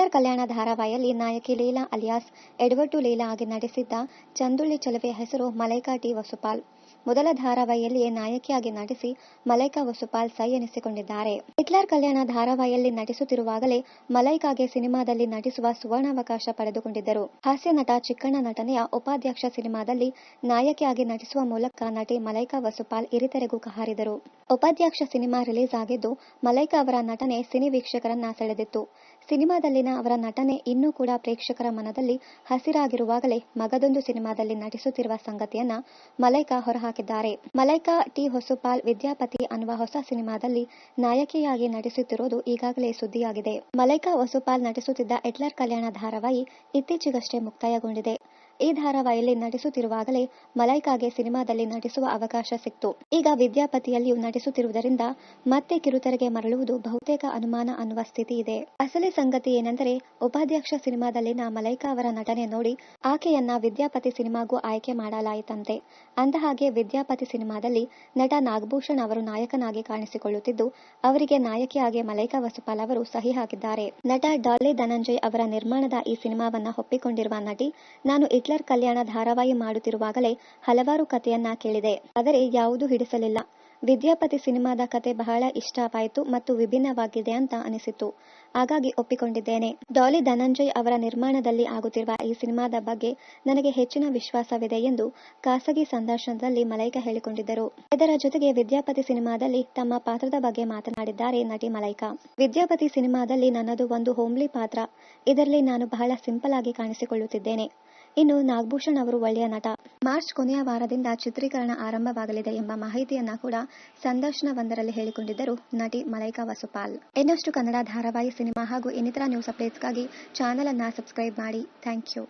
Hitler ಕಲ್ಯಾಣ ಧಾರಾವಾಹಿಯಲ್ಲಿ ನಾಯಕಿ Leela alias ಎಡವಟ್ಟು ಲೀಲಾ ಆಗಿ ನಟಿಸಿದ್ದ ಚಂದುಳ್ಳಿ ಚೆಲುವೆಯ ಹೆಸರು ಮಲೈಕಾ ಟಿ ವಸುಪಾಲ್. ಮೊದಲ ಧಾರಾವಾಹಿಯಲ್ಲಿಯೇ ನಾಯಕಿಯಾಗಿ ನಟಿಸಿ ಮಲೈಕಾ ವಸುಪಾಲ್ ಸೈ ಎನಿಸಿಕೊಂಡಿದ್ದಾರೆ. ಹಿಟ್ಲರ್ ಕಲ್ಯಾಣ ಧಾರಾವಾಹಿಯಲ್ಲಿ ನಟಿಸುತ್ತಿರುವಾಗಲೇ ಮಲೈಕಾಗೆ ಸಿನಿಮಾದಲ್ಲಿ ನಟಿಸುವ ಸುವರ್ಣಾವಕಾಶ ಪಡೆದುಕೊಂಡಿದ್ದರು. ಹಾಸ್ಯ ನಟ ಚಿಕ್ಕಣ್ಣ ನಟನೆಯ ಉಪಾಧ್ಯಕ್ಷ ಸಿನಿಮಾದಲ್ಲಿ ನಾಯಕಿಯಾಗಿ ನಟಿಸುವ ಮೂಲಕ ನಟಿ ಮಲೈಕಾ ವಸುಪಾಲ್ ಹಿರಿತೆರೆಗೂ ಹಾರಿದರು. ಉಪಾಧ್ಯಕ್ಷ ಸಿನಿಮಾ ರಿಲೀಸ್ ಆಗಿದ್ದು ಮಲೈಕಾ ಅವರ ನಟನೆ ಸಿನಿ ವೀಕ್ಷಕರನ್ನ ಸೆಳೆದಿತ್ತು. ಸಿನಿಮಾದಲ್ಲಿನ ಅವರ ನಟನೆ ಇನ್ನೂ ಕೂಡ ಪ್ರೇಕ್ಷಕರ ಮನದಲ್ಲಿ ಹಸಿರಾಗಿರುವಾಗಲೇ ಮಗದೊಂದು ಸಿನಿಮಾದಲ್ಲಿ ನಟಿಸುತ್ತಿರುವ ಸಂಗತಿಯನ್ನ ಮಲೈಕಾ ಹೊರಹಾಕಿದ್ದಾರೆ. ಮಲೈಕಾ ಟಿ ವಸುಪಾಲ್ ವಿದ್ಯಾಪತಿ ಅನ್ನುವ ಹೊಸ ಸಿನಿಮಾದಲ್ಲಿ ನಾಯಕಿಯಾಗಿ ನಟಿಸುತ್ತಿರುವುದು ಈಗಾಗಲೇ ಸುದ್ದಿಯಾಗಿದೆ. ಮಲೈಕಾ ವಸುಪಾಲ್ ನಟಿಸುತ್ತಿದ್ದ ಹಿಟ್ಲರ್ ಕಲ್ಯಾಣ ಧಾರಾವಾಹಿ ಇತ್ತೀಚೆಗಷ್ಟೇ ಮುಕ್ತಾಯಗೊಂಡಿದೆ. ಈ ಧಾರಾವಾಹಿಯಲ್ಲಿ ನಟಿಸುತ್ತಿರುವಾಗಲೇ ಮಲೈಕಾಗೆ ಸಿನಿಮಾದಲ್ಲಿ ನಟಿಸುವ ಅವಕಾಶ ಸಿಕ್ತು. ಈಗ ವಿದ್ಯಾಪತಿಯಲ್ಲಿಯೂ ನಟಿಸುತ್ತಿರುವುದರಿಂದ ಮತ್ತೆ ಕಿರುತೆರೆಗೆ ಮರಳುವುದು ಬಹುತೇಕ ಅನುಮಾನ ಅನ್ನುವ ಸ್ಥಿತಿ ಇದೆ. ಅಸಲಿ ಸಂಗತಿ ಏನೆಂದರೆ ಉಪಾಧ್ಯಕ್ಷ ಸಿನಿಮಾದಲ್ಲಿನ ಮಲೈಕಾ ಅವರ ನಟನೆ ನೋಡಿ ಆಕೆಯನ್ನ ವಿದ್ಯಾಪತಿ ಸಿನಿಮಾಗೂ ಆಯ್ಕೆ ಮಾಡಲಾಯಿತಂತೆ. ಅಂದಹಾಗೆ ವಿದ್ಯಾಪತಿ ಸಿನಿಮಾದಲ್ಲಿ ನಟ ನಾಗಭೂಷಣ್ ಅವರು ನಾಯಕನಾಗಿ ಕಾಣಿಸಿಕೊಳ್ಳುತ್ತಿದ್ದು ಅವರಿಗೆ ನಾಯಕಿಯಾಗಿ ಮಲೈಕಾ ವಸುಪಾಲ್ ಅವರು ಸಹಿ ಹಾಕಿದ್ದಾರೆ. ನಟ ಡಾಲಿ ಧನಂಜಯ್ ಅವರ ನಿರ್ಮಾಣದ ಈ ಸಿನಿಮಾವನ್ನ ಒಪ್ಪಿಕೊಂಡಿರುವ ನಟಿ, ನಾನು ಹಿಟ್ಲರ್ ಕಲ್ಯಾಣ ಧಾರಾವಾಹಿ ಮಾಡುತ್ತಿರುವಾಗಲೇ ಹಲವಾರು ಕಥೆಯನ್ನ ಕೇಳಿದೆ, ಆದರೆ ಯಾವುದೂ ಹಿಡಿಸಲಿಲ್ಲ. ವಿದ್ಯಾಪತಿ ಸಿನಿಮಾದ ಕತೆ ಬಹಳ ಇಷ್ಟವಾಯಿತು ಮತ್ತು ವಿಭಿನ್ನವಾಗಿದೆ ಅಂತ ಅನಿಸಿತು. ಹಾಗಾಗಿ ಒಪ್ಪಿಕೊಂಡಿದ್ದೇನೆ. ಡಾಲಿ ಧನಂಜಯ್ ಅವರ ನಿರ್ಮಾಣದಲ್ಲಿ ಆಗುತ್ತಿರುವ ಈ ಸಿನಿಮಾದ ಬಗ್ಗೆ ನನಗೆ ಹೆಚ್ಚಿನ ವಿಶ್ವಾಸವಿದೆ ಎಂದು ಖಾಸಗಿ ಸಂದರ್ಶನದಲ್ಲಿ ಮಲೈಕಾ ಹೇಳಿಕೊಂಡಿದ್ದರು. ಇದರ ಜೊತೆಗೆ ವಿದ್ಯಾಪತಿ ಸಿನಿಮಾದಲ್ಲಿ ತಮ್ಮ ಪಾತ್ರದ ಬಗ್ಗೆ ಮಾತನಾಡಿದ್ದಾರೆ ನಟಿ ಮಲೈಕಾ. ವಿದ್ಯಾಪತಿ ಸಿನಿಮಾದಲ್ಲಿ ನನ್ನದು ಒಂದು ಹೋಮ್ಲಿ ಪಾತ್ರ. ಇದರಲ್ಲಿ ನಾನು ಬಹಳ ಸಿಂಪಲ್ ಆಗಿ ಕಾಣಿಸಿಕೊಳ್ಳುತ್ತಿದ್ದೇನೆ. ಇನ್ನು ನಾಗಭೂಷಣ್ ಅವರು ಒಳ್ಳೆಯ ನಟ. ಮಾರ್ಚ್ ಕೊನೆಯ ವಾರದಿಂದ ಚಿತ್ರೀಕರಣ ಆರಂಭವಾಗಲಿದೆ ಎಂಬ ಮಾಹಿತಿಯನ್ನ ಕೂಡ ಸಂದರ್ಶನವೊಂದರಲ್ಲಿ ಹೇಳಿಕೊಂಡಿದ್ದರು ನಟಿ ಮಲೈಕಾ ವಸುಪಾಲ್. ಇನ್ನಷ್ಟು ಕನ್ನಡ ಧಾರಾವಾಹಿ, ಸಿನಿಮಾ ಹಾಗೂ ಇನ್ನಿತರ ನ್ಯೂಸ್ ಅಪ್ಡೇಟ್ಸ್ಗಾಗಿ ಚಾನೆಲ್ ಅನ್ನ ಸಬ್ಸ್ಕ್ರೈಬ್ ಮಾಡಿ. Thank you.